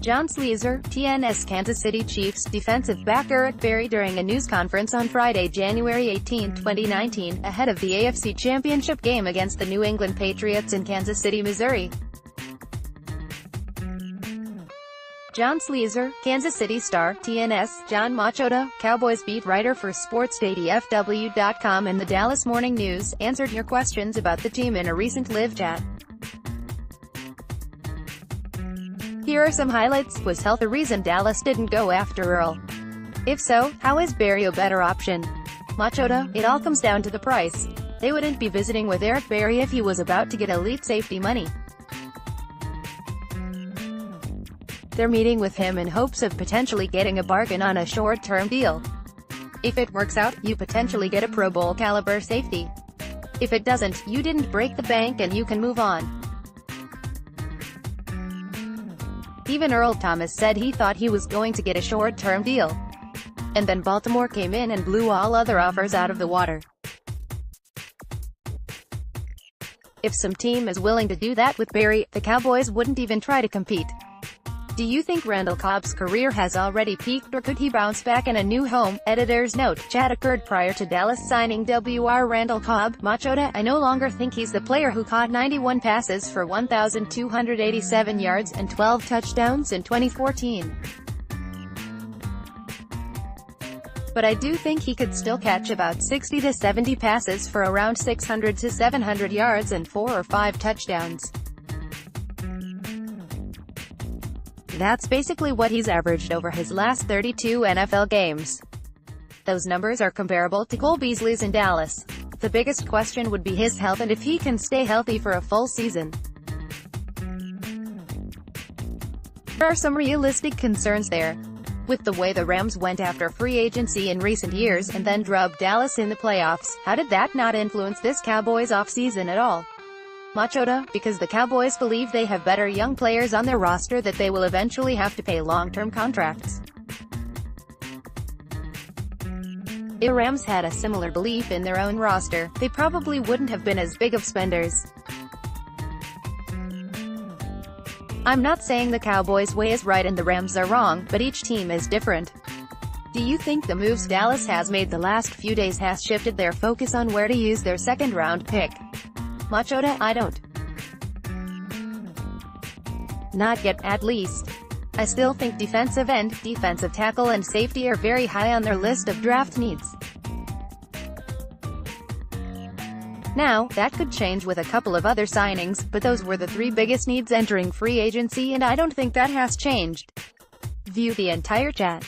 John Sleezer, TNS Kansas City Chiefs defensive back Eric Berry during a news conference on Friday, January 18, 2019, ahead of the AFC Championship Game against the New England Patriots in Kansas City, Missouri. Jon Sleezer, Kansas City Star, TNS, Jon Machota, Cowboys beat writer for SportsDailyFW.com and the Dallas Morning News, answered your questions about the team in a recent live chat. Here are some highlights. Was health a reason Dallas didn't go after Earl? If so, how is Berry a better option? Machota, it all comes down to the price. They wouldn't be visiting with Eric Berry if he was about to get elite safety money. They're meeting with him in hopes of potentially getting a bargain on a short-term deal. If it works out, you potentially get a Pro Bowl caliber safety. If it doesn't, you didn't break the bank and you can move on. Even Earl Thomas said he thought he was going to get a short-term deal. And then Baltimore came in and blew all other offers out of the water. If some team is willing to do that with Berry, the Cowboys wouldn't even try to compete. Do you think Randall Cobb's career has already peaked, or could he bounce back in a new home? Editor's note: chat occurred prior to Dallas signing Wr. Randall Cobb. Machota, I no longer think he's the player who caught 91 passes for 1,287 yards and 12 touchdowns in 2014. But I do think he could still catch about 60 to 70 passes for around 600 to 700 yards and 4 or 5 touchdowns. That's basically what he's averaged over his last 32 NFL games. Those numbers are comparable to Cole Beasley's in Dallas. The biggest question would be his health and if he can stay healthy for a full season. There are some realistic concerns there. With the way the Rams went after free agency in recent years and then drubbed Dallas in the playoffs, how did that not influence this Cowboys offseason at all? Machota, because the Cowboys believe they have better young players on their roster that they will eventually have to pay long-term contracts. If the Rams had a similar belief in their own roster, they probably wouldn't have been as big of spenders. I'm not saying the Cowboys' way is right and the Rams are wrong, but each team is different. Do you think the moves Dallas has made the last few days has shifted their focus on where to use their second-round pick? Machota, I don't. Not yet, at least. I still think defensive end, defensive tackle and safety are very high on their list of draft needs. Now, that could change with a couple of other signings, but those were the 3 biggest needs entering free agency and I don't think that has changed. View the entire chat.